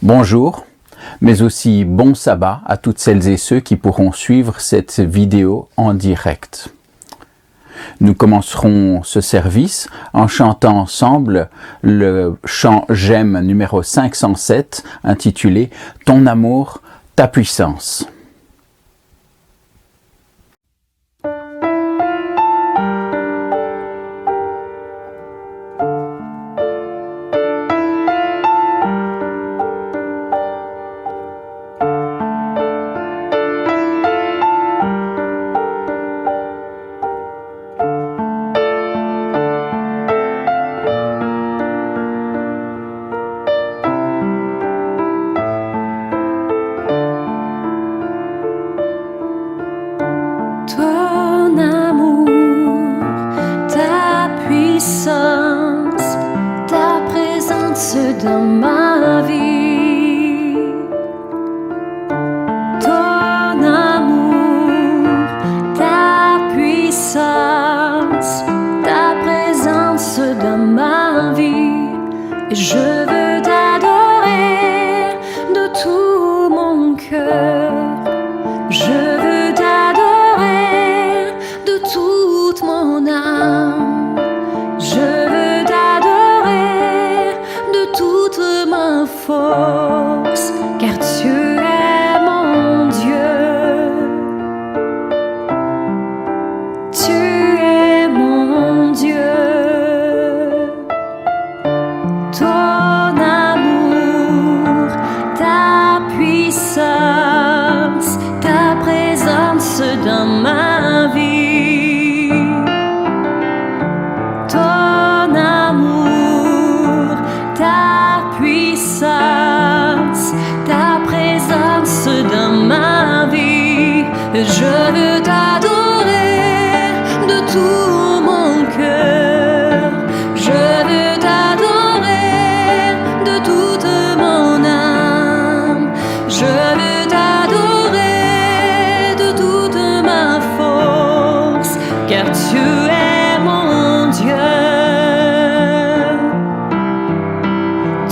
Bonjour, mais aussi bon sabbat à toutes celles et ceux qui pourront suivre cette vidéo en direct. Nous commencerons ce service en chantant ensemble le chant J'aime numéro 507 intitulé « Ton amour, ta puissance ». Ton amour, ta puissance, ta présence dans ma vie. Ton amour, ta puissance, ta présence dans ma vie. Je veux t'adorer de tout mon cœur. Je veux t'adorer de toute mon âme. Je veux t'adorer de toute ma force, car tu es mon Dieu. Tu es mon Dieu. Ton amour, ta puissance, ta présence dans ma vie. Ton amour, ta puissance, ta présence dans ma vie. Je veux t'adorer de tout mon cœur. Je veux t'adorer de toute mon âme. Je veux t'adorer de toute ma force, car tu es mon Dieu.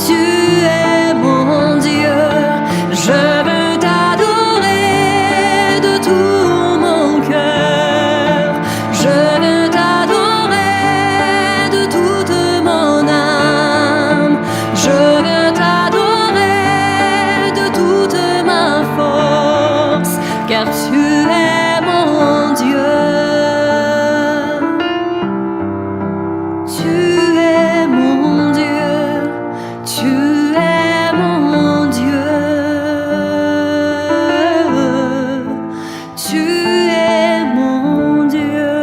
Tu es mon Dieu. Je veux t'adorer de tout mon cœur. Je veux t'adorer de toute mon âme. Je veux t'adorer de toute ma force, car tu es mon Dieu. Tu es mon Dieu. Tu es mon Dieu. Tu es mon Dieu.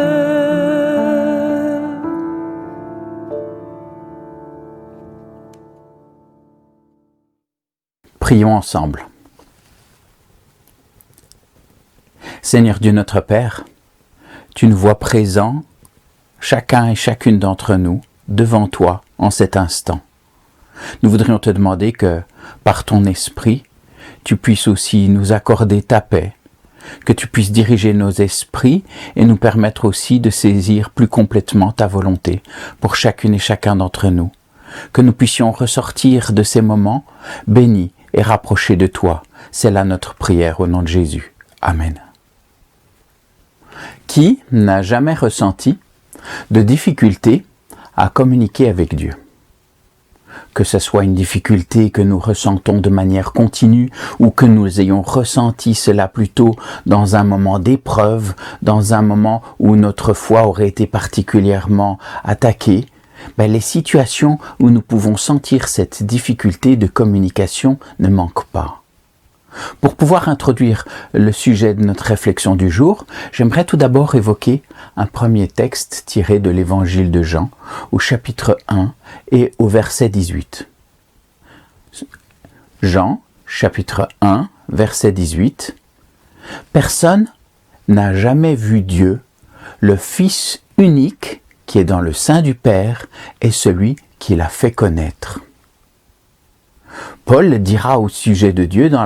Prions ensemble. Seigneur Dieu notre Père, tu nous vois présents, chacun et chacune d'entre nous, devant toi en cet instant. Nous voudrions te demander que, par ton esprit, tu puisses aussi nous accorder ta paix, que tu puisses diriger nos esprits et nous permettre aussi de saisir plus complètement ta volonté pour chacune et chacun d'entre nous, que nous puissions ressortir de ces moments bénis et rapprochés de toi. C'est là notre prière au nom de Jésus. Amen. Qui n'a jamais ressenti de difficulté à communiquer avec Dieu? Que ce soit une difficulté que nous ressentons de manière continue ou que nous ayons ressenti cela plutôt dans un moment d'épreuve, dans un moment où notre foi aurait été particulièrement attaquée, les situations où nous pouvons sentir cette difficulté de communication ne manquent pas. Pour pouvoir introduire le sujet de notre réflexion du jour, j'aimerais tout d'abord évoquer un premier texte tiré de l'évangile de Jean, au chapitre 1 et au verset 18. Jean, chapitre 1, verset 18. « Personne n'a jamais vu Dieu, le Fils unique qui est dans le sein du Père est celui qui l'a fait connaître. » Paul dira au sujet de Dieu dans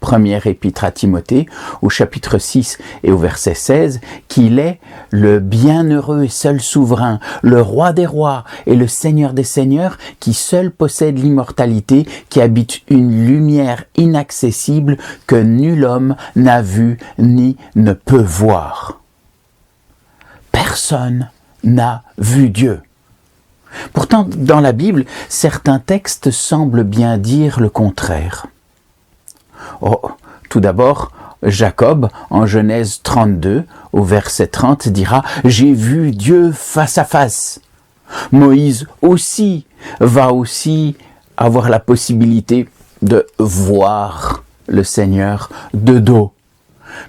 première épître à Timothée, au chapitre 6 et au verset 16, qu'il est le bienheureux et seul souverain, le roi des rois et le seigneur des seigneurs, qui seul possède l'immortalité, qui habite une lumière inaccessible que nul homme n'a vue ni ne peut voir. Personne n'a vu Dieu. Pourtant, dans la Bible, certains textes semblent bien dire le contraire. Tout d'abord, Jacob, en Genèse 32, au verset 30, dira « J'ai vu Dieu face à face ». Moïse va aussi avoir la possibilité de voir le Seigneur de dos.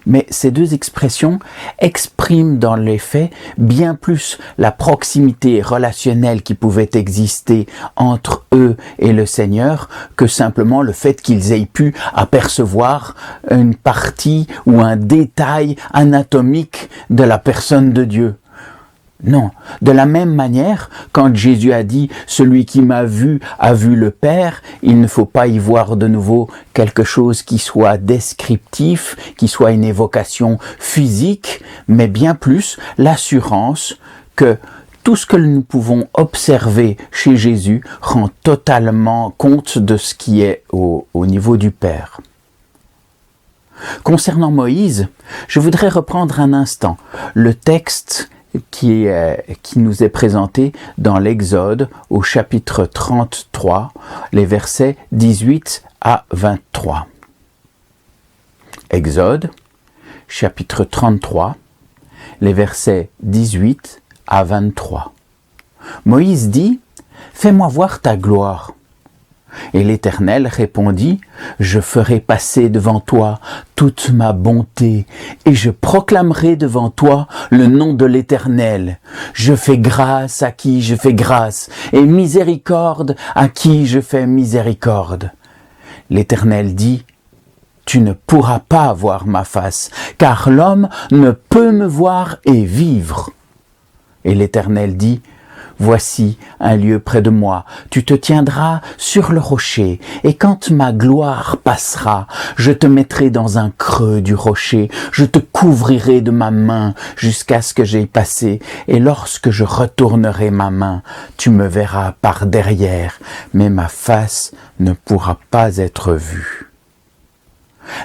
Mais ces deux expressions expriment dans les faits bien plus la proximité relationnelle qui pouvait exister entre eux et le Seigneur que simplement le fait qu'ils aient pu apercevoir une partie ou un détail anatomique de la personne de Dieu. Non, de la même manière, quand Jésus a dit « Celui qui m'a vu a vu le Père », il ne faut pas y voir de nouveau quelque chose qui soit descriptif, qui soit une évocation physique, mais bien plus l'assurance que tout ce que nous pouvons observer chez Jésus rend totalement compte de ce qui est au niveau du Père. Concernant Moïse, je voudrais reprendre un instant le texte qui nous est présenté dans l'Exode au chapitre 33, les versets 18 à 23. Exode, chapitre 33, les versets 18 à 23. Moïse dit « Fais-moi voir ta gloire ». Et l'Éternel répondit, « Je ferai passer devant toi toute ma bonté, et je proclamerai devant toi le nom de l'Éternel. Je fais grâce à qui je fais grâce, et miséricorde à qui je fais miséricorde. » L'Éternel dit, « Tu ne pourras pas voir ma face, car l'homme ne peut me voir et vivre. » Et l'Éternel dit, Voici un lieu près de moi, tu te tiendras sur le rocher, et quand ma gloire passera, je te mettrai dans un creux du rocher, je te couvrirai de ma main jusqu'à ce que j'aie passé, et lorsque je retournerai ma main, tu me verras par derrière, mais ma face ne pourra pas être vue.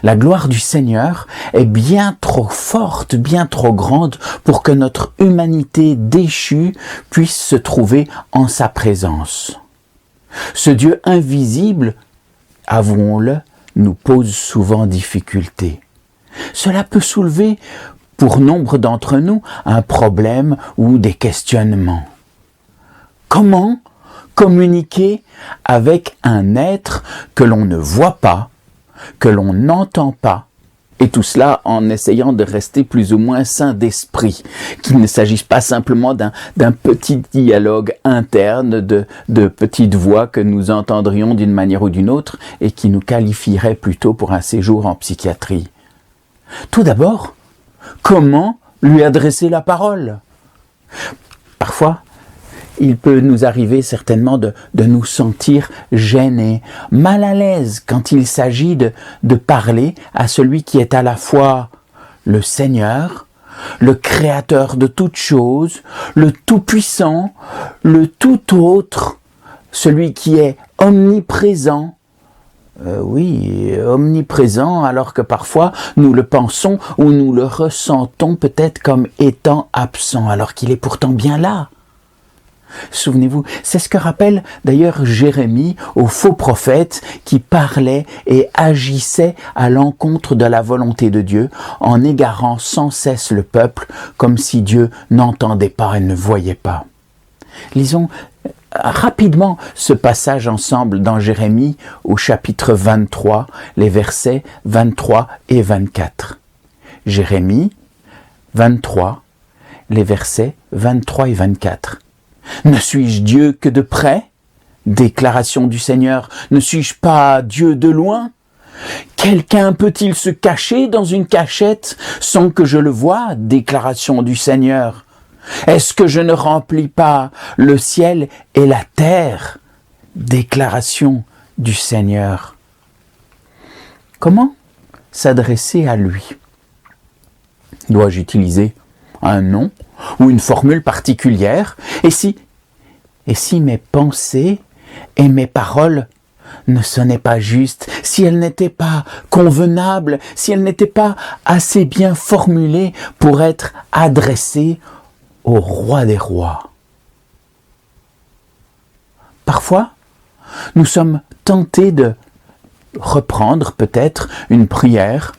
La gloire du Seigneur est bien trop forte, bien trop grande pour que notre humanité déchue puisse se trouver en sa présence. Ce Dieu invisible, avouons-le, nous pose souvent difficulté. Cela peut soulever, pour nombre d'entre nous, un problème ou des questionnements. Comment communiquer avec un être que l'on ne voit pas, que l'on n'entend pas, et tout cela en essayant de rester plus ou moins sain d'esprit, qu'il ne s'agisse pas simplement d'un petit dialogue interne de petites voix que nous entendrions d'une manière ou d'une autre et qui nous qualifierait plutôt pour un séjour en psychiatrie. Tout d'abord, comment lui adresser la parole ? Parfois, il peut nous arriver certainement de nous sentir gênés, mal à l'aise quand il s'agit de parler à celui qui est à la fois le Seigneur, le Créateur de toutes choses, le Tout-Puissant, le Tout Autre, celui qui est omniprésent. Oui, omniprésent, alors que parfois nous le pensons ou nous le ressentons peut-être comme étant absent, alors qu'il est pourtant bien là. Souvenez-vous, c'est ce que rappelle d'ailleurs Jérémie au faux prophète qui parlait et agissait à l'encontre de la volonté de Dieu en égarant sans cesse le peuple comme si Dieu n'entendait pas et ne voyait pas. Lisons rapidement ce passage ensemble dans Jérémie au chapitre 23, les versets 23 et 24. Jérémie 23, les versets 23 et 24. Ne suis-je Dieu que de près ? Déclaration du Seigneur. Ne suis-je pas Dieu de loin ? Quelqu'un peut-il se cacher dans une cachette sans que je le voie ? Déclaration du Seigneur. Est-ce que je ne remplis pas le ciel et la terre ? Déclaration du Seigneur. Comment s'adresser à lui. Dois-je utiliser un nom ou une formule particulière? Et si mes pensées et mes paroles ne sonnaient pas justes, si elles n'étaient pas convenables, si elles n'étaient pas assez bien formulées pour être adressées au roi des rois? Parfois, nous sommes tentés de reprendre peut-être une prière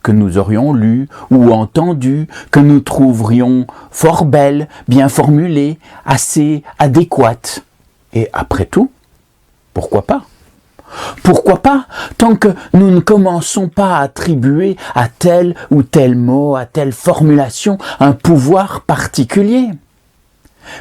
que nous aurions lue ou entendue, que nous trouverions fort belle, bien formulée, assez adéquate. Et après tout, pourquoi pas? Pourquoi pas, tant que nous ne commençons pas à attribuer à tel ou tel mot, à telle formulation, un pouvoir particulier?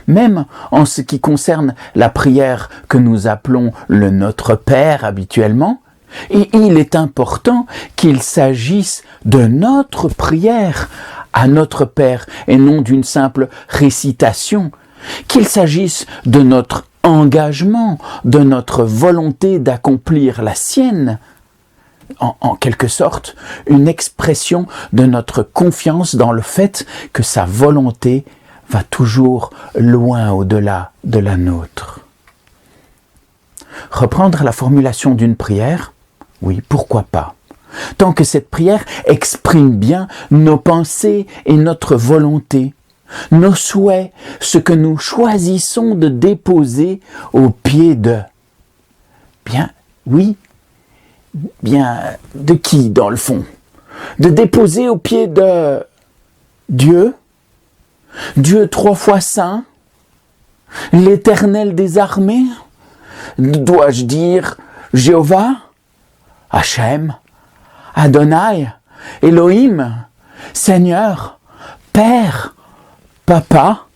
Même en ce qui concerne la prière que nous appelons le Notre Père habituellement, et il est important qu'il s'agisse de notre prière à notre Père et non d'une simple récitation, qu'il s'agisse de notre engagement, de notre volonté d'accomplir la sienne, en quelque sorte une expression de notre confiance dans le fait que sa volonté va toujours loin au-delà de la nôtre. Reprendre la formulation d'une prière, oui, pourquoi pas, tant que cette prière exprime bien nos pensées et notre volonté, nos souhaits, ce que nous choisissons de déposer au pied de... de qui dans le fond? De déposer au pied de Dieu, Dieu 3 fois saint, l'Éternel des armées, dois-je dire Jéhovah, Hachem, Adonai, Elohim, Seigneur, Père, Papa?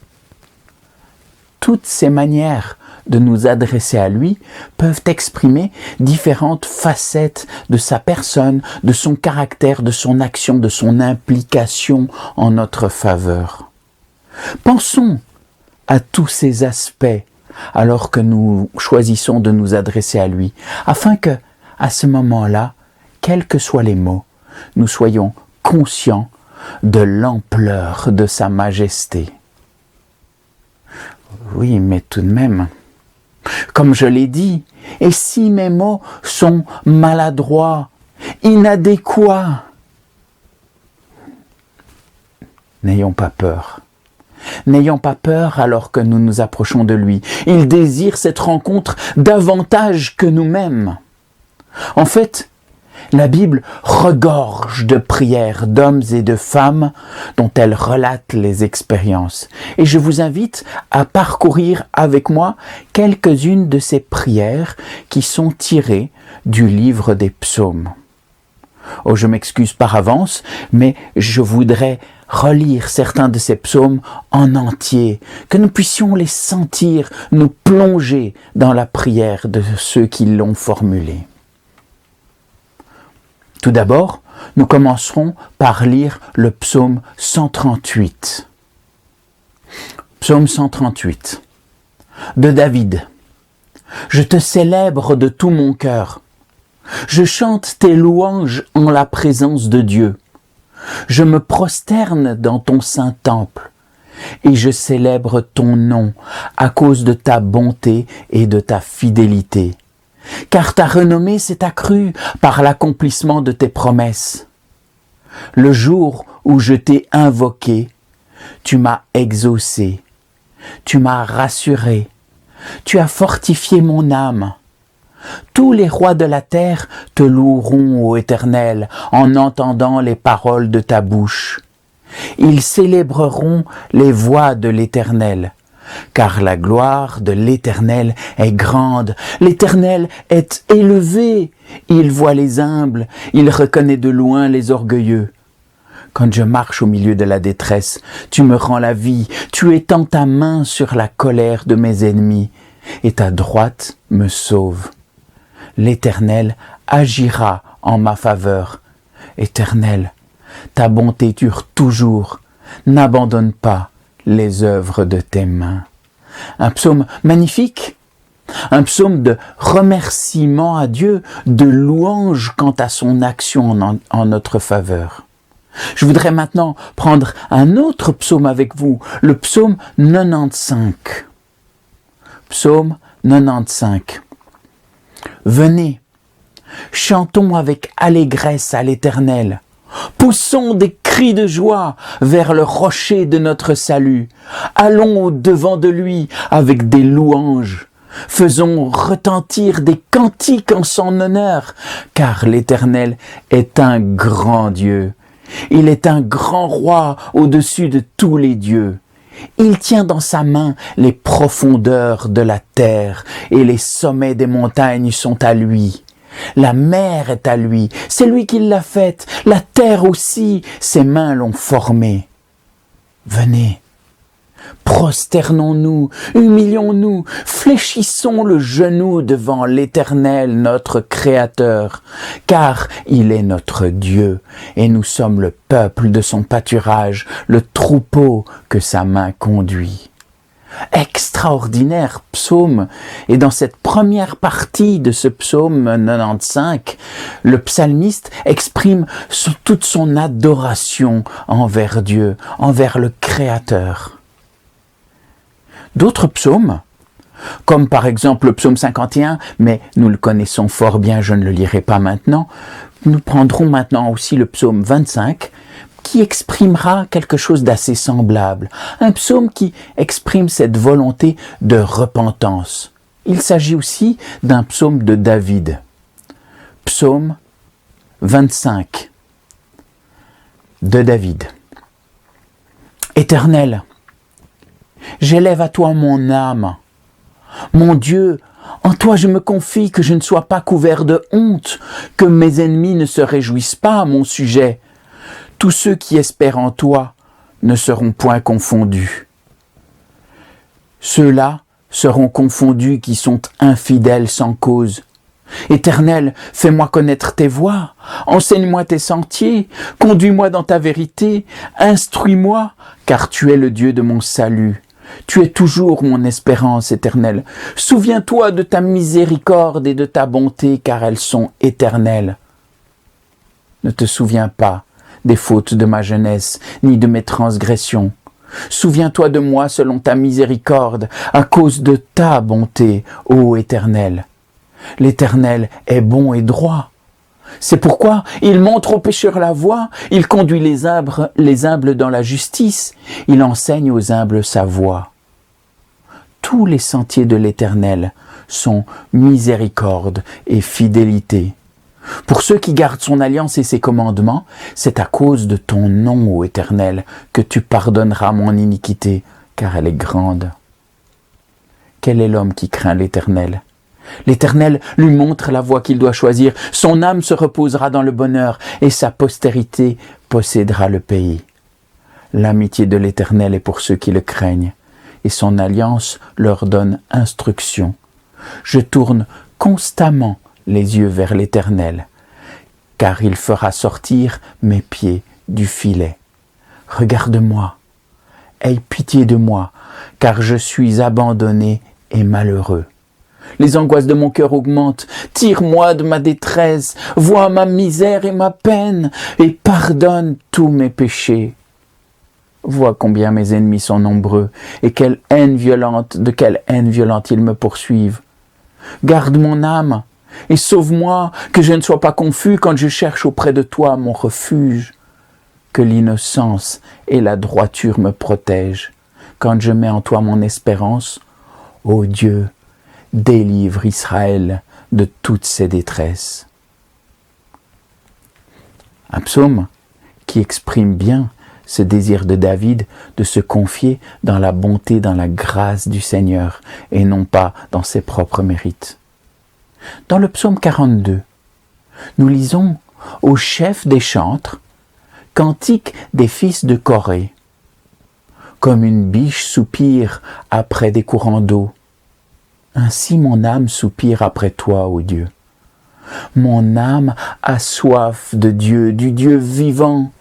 Toutes ces manières de nous adresser à lui peuvent exprimer différentes facettes de sa personne, de son caractère, de son action, de son implication en notre faveur. Pensons à tous ces aspects alors que nous choisissons de nous adresser à lui, afin que, à ce moment-là, quels que soient les mots, nous soyons conscients de l'ampleur de sa majesté. Oui, mais tout de même, comme je l'ai dit, et si mes mots sont maladroits, inadéquats, n'ayons pas peur. N'ayons pas peur alors que nous nous approchons de lui. Il désire cette rencontre davantage que nous-mêmes. En fait, la Bible regorge de prières d'hommes et de femmes dont elle relate les expériences. Et je vous invite à parcourir avec moi quelques-unes de ces prières qui sont tirées du livre des psaumes. Oh, je m'excuse par avance, mais je voudrais relire certains de ces psaumes en entier, que nous puissions les sentir, nous plonger dans la prière de ceux qui l'ont formulée. Tout d'abord, nous commencerons par lire le psaume 138. Psaume 138 de David. Je te célèbre de tout mon cœur. Je chante tes louanges en la présence de Dieu. Je me prosterne dans ton saint temple et je célèbre ton nom à cause de ta bonté et de ta fidélité. Car ta renommée s'est accrue par l'accomplissement de tes promesses. Le jour où je t'ai invoqué, tu m'as exaucé, tu m'as rassuré, tu as fortifié mon âme. Tous les rois de la terre te loueront, ô Éternel, en entendant les paroles de ta bouche. Ils célébreront les voies de l'Éternel, car la gloire de l'Éternel est grande. L'Éternel est élevé, il voit les humbles, il reconnaît de loin les orgueilleux. Quand je marche au milieu de la détresse, tu me rends la vie, tu étends ta main sur la colère de mes ennemis, et ta droite me sauve. L'Éternel agira en ma faveur. Éternel, ta bonté dure toujours, n'abandonne pas les œuvres de tes mains. Un psaume magnifique un psaume de remerciement à Dieu, de louange quant à son action en notre faveur. Je voudrais maintenant prendre un autre psaume avec vous, le psaume 95. Psaume 95. Venez, chantons avec allégresse à l'Éternel. Poussons des cris de joie vers le rocher de notre salut. Allons au-devant de lui avec des louanges. Faisons retentir des cantiques en son honneur, car l'Éternel est un grand Dieu. Il est un grand roi au-dessus de tous les dieux. Il tient dans sa main les profondeurs de la terre et les sommets des montagnes sont à lui. La mer est à lui, c'est lui qui l'a faite, la terre aussi, ses mains l'ont formée. Venez, prosternons-nous, humilions-nous, fléchissons le genou devant l'Éternel, notre Créateur, car il est notre Dieu, et nous sommes le peuple de son pâturage, le troupeau que sa main conduit. Extraordinaire psaume, et dans cette première partie de ce psaume 95, le psalmiste exprime toute son adoration envers Dieu, envers le Créateur. D'autres psaumes, comme par exemple le psaume 51, mais nous le connaissons fort bien, je ne le lirai pas maintenant, nous prendrons maintenant aussi le psaume 25, qui exprimera quelque chose d'assez semblable. Un psaume qui exprime cette volonté de repentance. Il s'agit aussi d'un psaume de David. Psaume 25 de David. Éternel, j'élève à toi mon âme. Mon Dieu, en toi je me confie que je ne sois pas couvert de honte, que mes ennemis ne se réjouissent pas à mon sujet. Tous ceux qui espèrent en toi ne seront point confondus. Ceux-là seront confondus qui sont infidèles sans cause. Éternel, fais-moi connaître tes voies, enseigne-moi tes sentiers, conduis-moi dans ta vérité, instruis-moi, car tu es le Dieu de mon salut. Tu es toujours mon espérance, Éternel. Souviens-toi de ta miséricorde et de ta bonté, car elles sont éternelles. Ne te souviens pas des fautes de ma jeunesse, ni de mes transgressions. Souviens-toi de moi selon ta miséricorde, à cause de ta bonté, ô Éternel. L'Éternel est bon et droit. C'est pourquoi il montre aux pécheurs la voie, il conduit les humbles dans la justice, il enseigne aux humbles sa voie. Tous les sentiers de l'Éternel sont miséricorde et fidélité. Pour ceux qui gardent son alliance et ses commandements, c'est à cause de ton nom, ô Éternel, que tu pardonneras mon iniquité, car elle est grande. Quel est l'homme qui craint l'Éternel ? L'Éternel lui montre la voie qu'il doit choisir. Son âme se reposera dans le bonheur et sa postérité possédera le pays. L'amitié de l'Éternel est pour ceux qui le craignent et son alliance leur donne instruction. Je tourne constamment les yeux vers l'Éternel, car il fera sortir mes pieds du filet. Regarde-moi, aie pitié de moi, car je suis abandonné et malheureux. Les angoisses de mon cœur augmentent. Tire-moi de ma détresse, vois ma misère et ma peine, et pardonne tous mes péchés. Vois combien mes ennemis sont nombreux, et de quelle haine violente ils me poursuivent. Garde mon âme, et sauve-moi, que je ne sois pas confus quand je cherche auprès de toi mon refuge. Que l'innocence et la droiture me protègent, quand je mets en toi mon espérance. Ô Dieu, délivre Israël de toutes ses détresses. Un psaume qui exprime bien ce désir de David de se confier dans la bonté, dans la grâce du Seigneur, et non pas dans ses propres mérites. Dans le psaume 42, nous lisons au chef des chantres, cantique des fils de Corée. Comme une biche soupire après des courants d'eau, ainsi mon âme soupire après toi, ô Dieu. Mon âme a soif de Dieu, du Dieu vivant.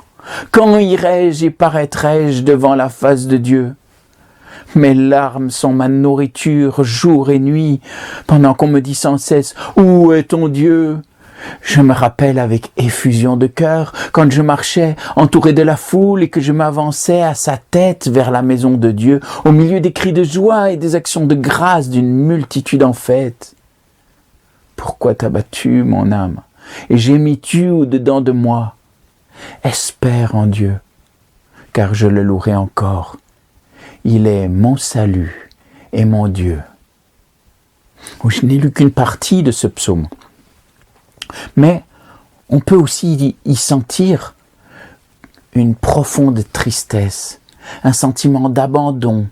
Quand irai-je et paraîtrai-je devant la face de Dieu? Mes larmes sont ma nourriture jour et nuit, pendant qu'on me dit sans cesse « Où est ton Dieu ?» Je me rappelle avec effusion de cœur quand je marchais entouré de la foule et que je m'avançais à sa tête vers la maison de Dieu, au milieu des cris de joie et des actions de grâce d'une multitude en fête. Pourquoi t'as battu, mon âme, et gémis-tu au-dedans de moi? Espère en Dieu, car je le louerai encore. Il est mon salut et mon Dieu. Je n'ai lu qu'une partie de ce psaume. Mais on peut aussi y sentir une profonde tristesse, un sentiment d'abandon.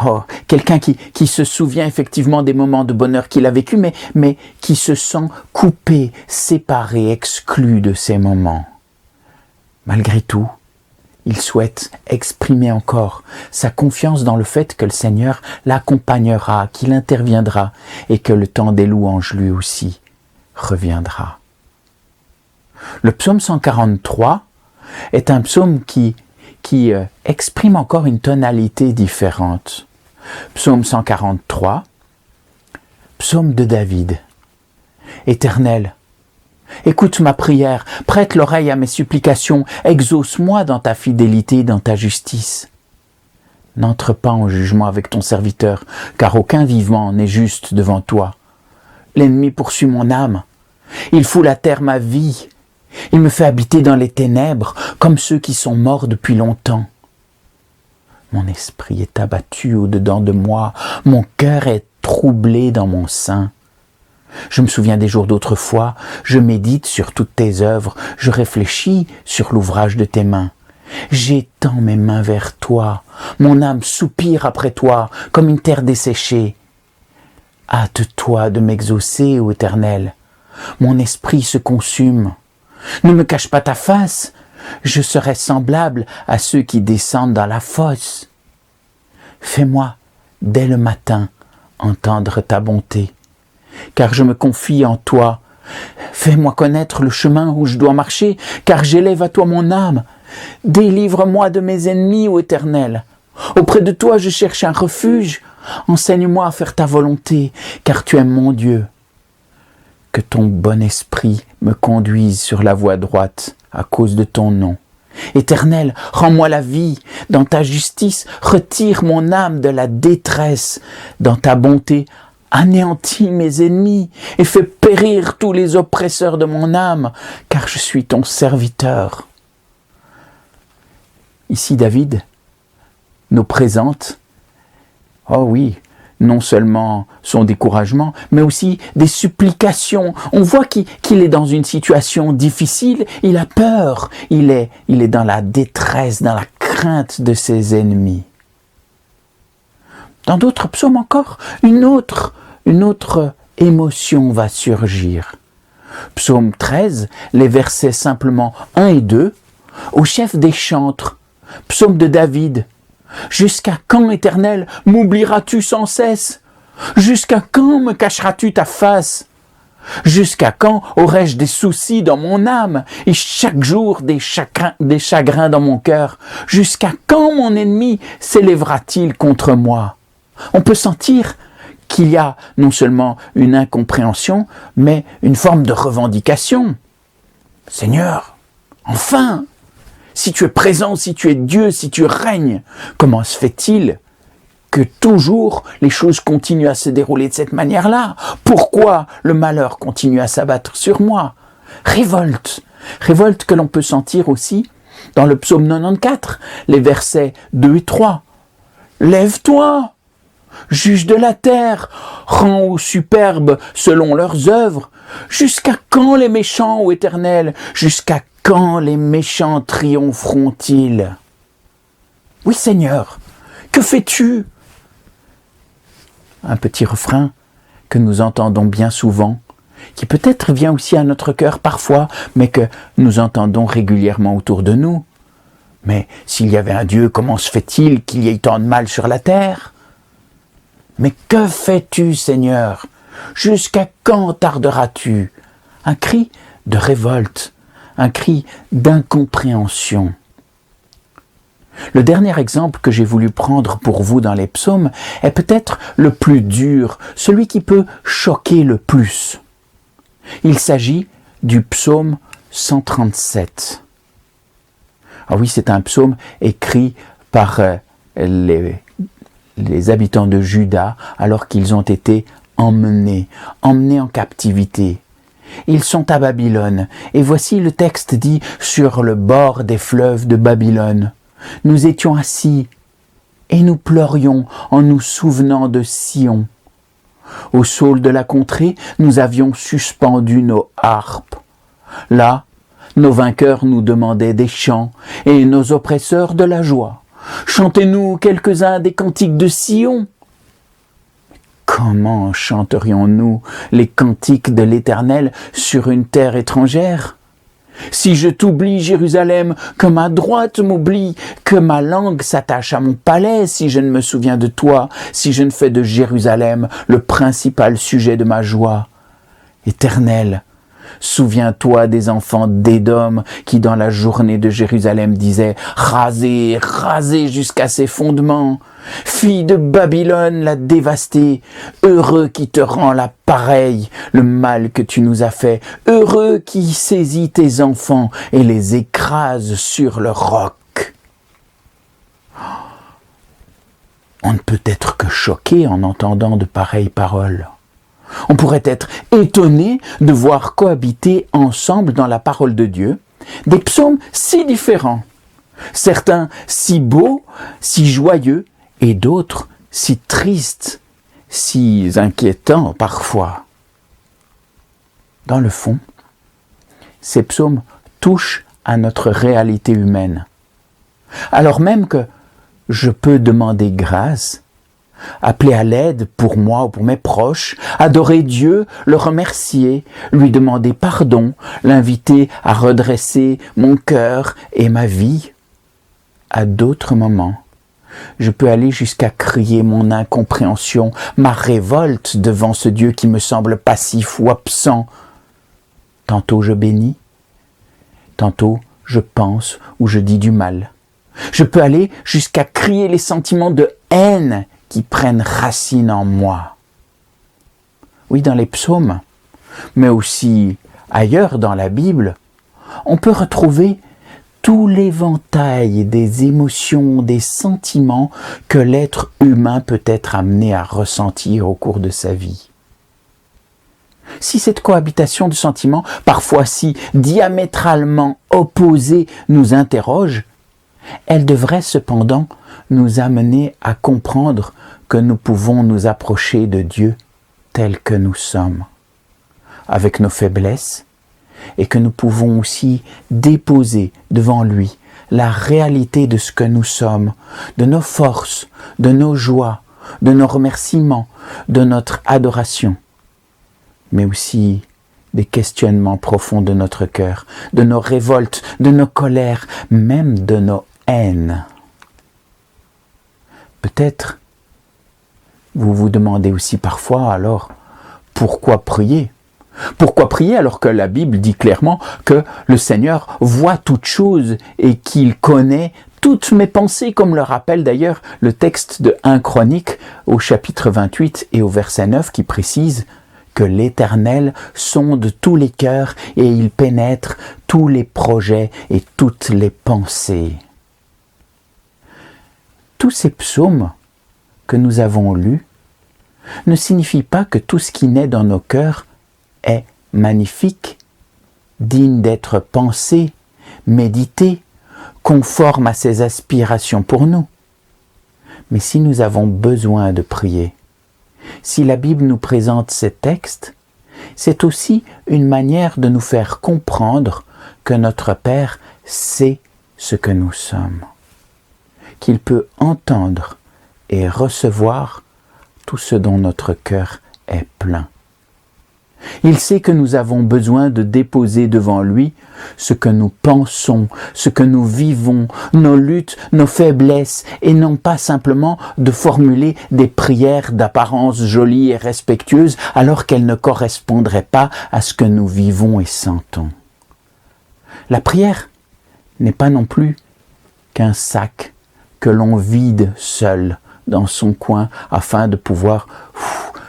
Oh, quelqu'un qui se souvient effectivement des moments de bonheur qu'il a vécu, mais qui se sent coupé, séparé, exclu de ces moments. Malgré tout, il souhaite exprimer encore sa confiance dans le fait que le Seigneur l'accompagnera, qu'il interviendra et que le temps des louanges lui aussi reviendra. Le psaume 143 est un psaume qui exprime encore une tonalité différente. Psaume 143, psaume de David. Éternel, écoute ma prière, prête l'oreille à mes supplications, exauce-moi dans ta fidélité et dans ta justice. N'entre pas en jugement avec ton serviteur, car aucun vivant n'est juste devant toi. L'ennemi poursuit mon âme. Il fout la terre ma vie. Il me fait habiter dans les ténèbres, comme ceux qui sont morts depuis longtemps. Mon esprit est abattu au-dedans de moi. Mon cœur est troublé dans mon sein. Je me souviens des jours d'autrefois. Je médite sur toutes tes œuvres. Je réfléchis sur l'ouvrage de tes mains. J'étends mes mains vers toi. Mon âme soupire après toi, comme une terre desséchée. Hâte-toi de m'exaucer, ô Éternel. Mon esprit se consume. Ne me cache pas ta face. Je serai semblable à ceux qui descendent dans la fosse. Fais-moi, dès le matin, entendre ta bonté, car je me confie en toi. Fais-moi connaître le chemin où je dois marcher, car j'élève à toi mon âme. Délivre-moi de mes ennemis, ô Éternel. Auprès de toi, je cherche un refuge. Enseigne-moi à faire ta volonté, car tu es mon Dieu. Que ton bon esprit me conduise sur la voie droite à cause de ton nom. Éternel, rends-moi la vie. Dans ta justice, retire mon âme de la détresse. Dans ta bonté, anéantis mes ennemis et fais périr tous les oppresseurs de mon âme, car je suis ton serviteur. Ici, David nous présente, oh oui, non seulement son découragement, mais aussi des supplications. On voit qu'il est dans une situation difficile, il a peur, il est dans la détresse, dans la crainte de ses ennemis. Dans d'autres psaumes encore, une autre émotion va surgir. Psaume 13, les versets simplement 1 et 2, au chef des chantres, psaume de David. Jusqu'à quand, Éternel, m'oublieras-tu sans cesse? Jusqu'à quand me cacheras-tu ta face? Jusqu'à quand aurai-je des soucis dans mon âme et chaque jour des chagrins dans mon cœur? Jusqu'à quand mon ennemi s'élèvera-t-il contre moi? On peut sentir qu'il y a non seulement une incompréhension, mais une forme de revendication. Seigneur, enfin! Si tu es présent, si tu es Dieu, si tu règnes, comment se fait-il que toujours les choses continuent à se dérouler de cette manière-là? Pourquoi le malheur continue à s'abattre sur moi? Révolte que l'on peut sentir aussi dans le psaume 94, les versets 2 et 3. Lève-toi, juge de la terre, rends aux superbes selon leurs œuvres. Jusqu'à quand les méchants, ô Éternel? Jusqu'à quand les méchants triompheront-ils? Oui, Seigneur, que fais-tu? Un petit refrain que nous entendons bien souvent, qui peut-être vient aussi à notre cœur parfois, mais que nous entendons régulièrement autour de nous. Mais s'il y avait un Dieu, comment se fait-il qu'il y ait tant de mal sur la terre? Mais que fais-tu, Seigneur? Jusqu'à quand tarderas-tu? Un cri de révolte, un cri d'incompréhension. Le dernier exemple que j'ai voulu prendre pour vous dans les psaumes est peut-être le plus dur, celui qui peut choquer le plus. Il s'agit du psaume 137. Ah oui, c'est un psaume écrit par les habitants de Juda alors qu'ils ont été emmenés en captivité. Ils sont à Babylone, et voici le texte dit « Sur le bord des fleuves de Babylone, nous étions assis, et nous pleurions en nous souvenant de Sion. Au saule de la contrée, nous avions suspendu nos harpes. Là, nos vainqueurs nous demandaient des chants, et nos oppresseurs de la joie. Chantez-nous quelques-uns des cantiques de Sion. » Comment chanterions-nous les cantiques de l'Éternel sur une terre étrangère? Si je t'oublie, Jérusalem, que ma droite m'oublie, que ma langue s'attache à mon palais, si je ne me souviens de toi, si je ne fais de Jérusalem le principal sujet de ma joie. Éternel, souviens-toi des enfants d'Édom qui dans la journée de Jérusalem disaient « Rasez, rasez jusqu'à ses fondements ! Fille de Babylone la dévastée, heureux qui te rend la pareille, le mal que tu nous as fait, heureux qui saisit tes enfants et les écrase sur le roc. » On ne peut être que choqué en entendant de pareilles paroles. On pourrait être étonné de voir cohabiter ensemble dans la parole de Dieu des psaumes si différents, certains si beaux, si joyeux, et d'autres si tristes, si inquiétants parfois. Dans le fond, ces psaumes touchent à notre réalité humaine. Alors même que je peux demander grâce, appeler à l'aide pour moi ou pour mes proches, adorer Dieu, le remercier, lui demander pardon, l'inviter à redresser mon cœur et ma vie, à d'autres moments, je peux aller jusqu'à crier mon incompréhension, ma révolte devant ce Dieu qui me semble passif ou absent. Tantôt je bénis, tantôt je pense ou je dis du mal. Je peux aller jusqu'à crier les sentiments de haine qui prennent racine en moi. Oui, dans les psaumes, mais aussi ailleurs dans la Bible, on peut retrouver tout l'éventail des émotions, des sentiments que l'être humain peut être amené à ressentir au cours de sa vie. Si cette cohabitation de sentiments, parfois si diamétralement opposés, nous interroge, elle devrait cependant nous amener à comprendre que nous pouvons nous approcher de Dieu tel que nous sommes, avec nos faiblesses, et que nous pouvons aussi déposer devant lui la réalité de ce que nous sommes, de nos forces, de nos joies, de nos remerciements, de notre adoration, mais aussi des questionnements profonds de notre cœur, de nos révoltes, de nos colères, même de nos haines. Peut-être vous vous demandez aussi parfois alors, pourquoi prier ? Pourquoi prier alors que la Bible dit clairement que le Seigneur voit toutes choses et qu'il connaît toutes mes pensées, comme le rappelle d'ailleurs le texte de 1 Chronique au chapitre 28 et au verset 9 qui précise que l'Éternel sonde tous les cœurs et il pénètre tous les projets et toutes les pensées. Tous ces psaumes que nous avons lus ne signifient pas que tout ce qui naît dans nos cœurs est magnifique, digne d'être pensé, médité, conforme à ses aspirations pour nous. Mais si nous avons besoin de prier, si la Bible nous présente ces textes, c'est aussi une manière de nous faire comprendre que notre Père sait ce que nous sommes, qu'il peut entendre et recevoir tout ce dont notre cœur est plein. Il sait que nous avons besoin de déposer devant lui ce que nous pensons, ce que nous vivons, nos luttes, nos faiblesses, et non pas simplement de formuler des prières d'apparence jolie et respectueuse alors qu'elles ne correspondraient pas à ce que nous vivons et sentons. La prière n'est pas non plus qu'un sac que l'on vide seul dans son coin afin de pouvoir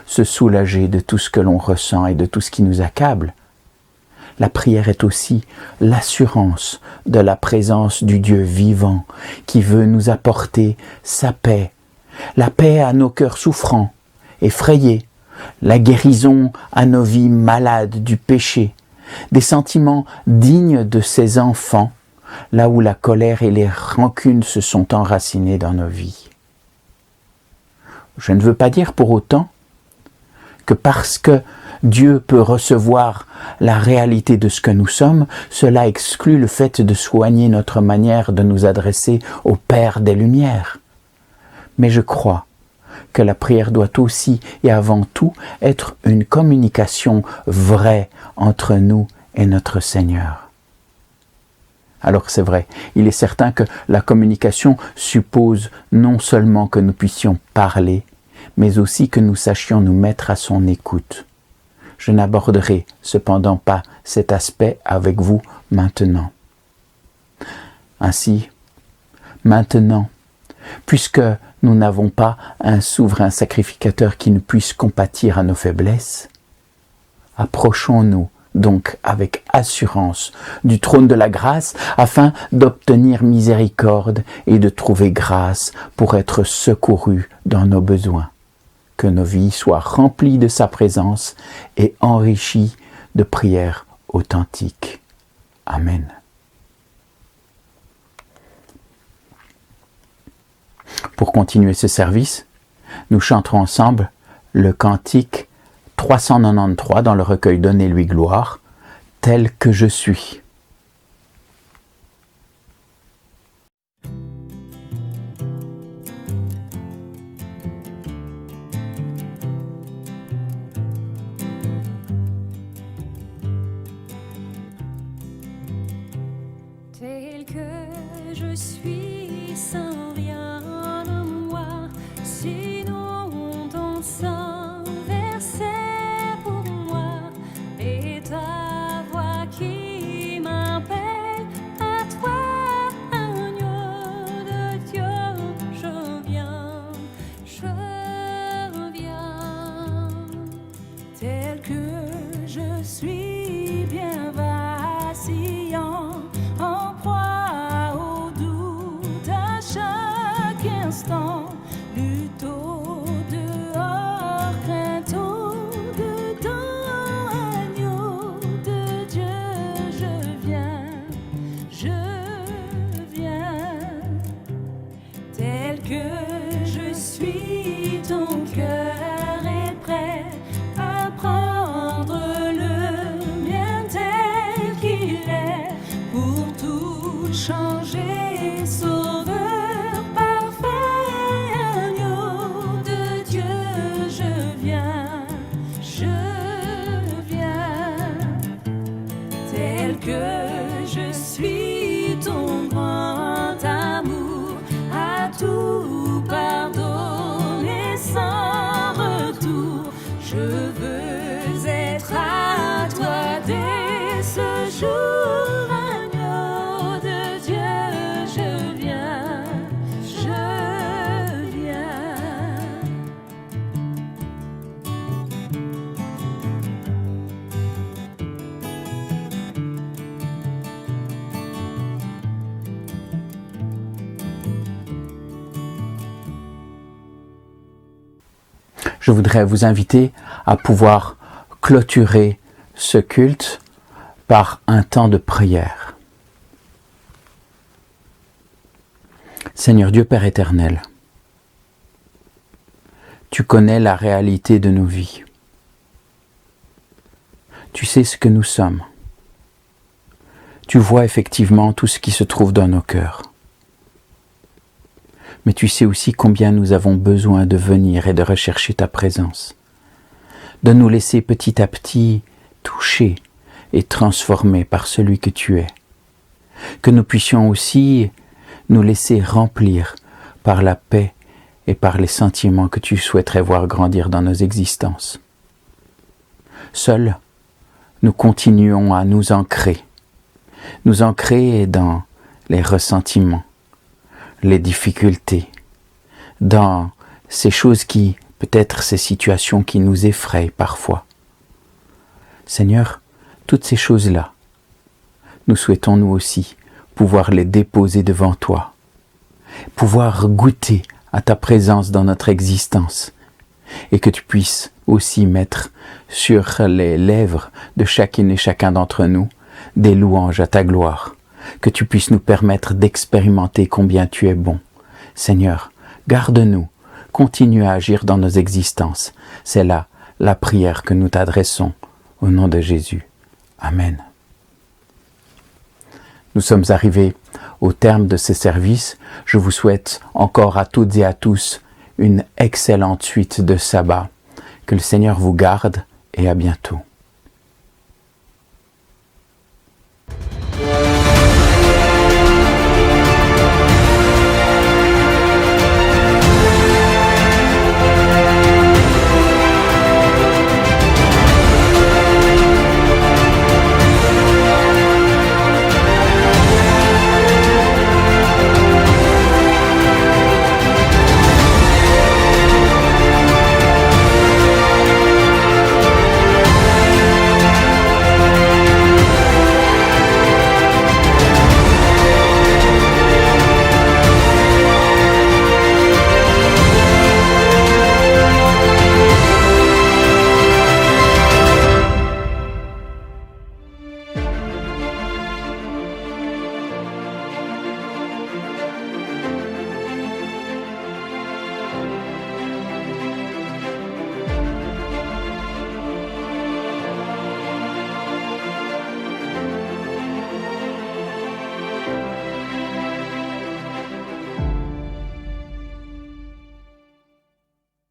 se soulager de tout ce que l'on ressent et de tout ce qui nous accable. La prière est aussi l'assurance de la présence du Dieu vivant qui veut nous apporter sa paix, la paix à nos cœurs souffrants, effrayés, la guérison à nos vies malades du péché, des sentiments dignes de ses enfants, là où la colère et les rancunes se sont enracinées dans nos vies. Je ne veux pas dire pour autant que parce que Dieu peut recevoir la réalité de ce que nous sommes, cela exclut le fait de soigner notre manière de nous adresser au Père des Lumières. Mais je crois que la prière doit aussi et avant tout être une communication vraie entre nous et notre Seigneur. Alors c'est vrai, il est certain que la communication suppose non seulement que nous puissions parler, mais aussi que nous sachions nous mettre à son écoute. Je n'aborderai cependant pas cet aspect avec vous maintenant. Ainsi, maintenant, puisque nous n'avons pas un souverain sacrificateur qui ne puisse compatir à nos faiblesses, approchons-nous donc avec assurance du trône de la grâce afin d'obtenir miséricorde et de trouver grâce pour être secourus dans nos besoins. Que nos vies soient remplies de sa présence et enrichies de prières authentiques. Amen. Pour continuer ce service, nous chanterons ensemble le cantique 393 dans le recueil Donnez-lui gloire, tel que je suis. Tel que je suis sans rien en moi, sinon ton sang versé pour moi, et ta voix qui m'appelle à toi, agneau de Dieu, je viens, tel que je suis bien vacillant, en proie au doute à chaque instant, lutte au dehors, crainte au dedans, agneau de Dieu, je viens, tel que je suis, ton cœur est prêt à prendre le mien tel qu'il est, pour tout changer, sauveur parfait, agneau de Dieu, je viens, tel que je suis, ton grand amour à tout pardonner sans retour, je veux être à toi dès ce jour, agneau de Dieu, je viens. Je voudrais vous inviter à pouvoir clôturer ce culte par un temps de prière. Seigneur Dieu Père éternel, tu connais la réalité de nos vies. Tu sais ce que nous sommes. Tu vois effectivement tout ce qui se trouve dans nos cœurs. Mais tu sais aussi combien nous avons besoin de venir et de rechercher ta présence, de nous laisser petit à petit toucher et transformer par celui que tu es, que nous puissions aussi nous laisser remplir par la paix et par les sentiments que tu souhaiterais voir grandir dans nos existences. Seuls, nous continuons à nous ancrer dans les ressentiments, les difficultés, dans ces choses qui, peut-être ces situations qui nous effrayent parfois. Seigneur, toutes ces choses-là, nous souhaitons nous aussi pouvoir les déposer devant toi, pouvoir goûter à ta présence dans notre existence, et que tu puisses aussi mettre sur les lèvres de chacune et chacun d'entre nous des louanges à ta gloire, que tu puisses nous permettre d'expérimenter combien tu es bon. Seigneur, garde-nous, continue à agir dans nos existences. C'est là la prière que nous t'adressons au nom de Jésus. Amen. Nous sommes arrivés au terme de ces services. Je vous souhaite encore à toutes et à tous une excellente suite de sabbat. Que le Seigneur vous garde et à bientôt.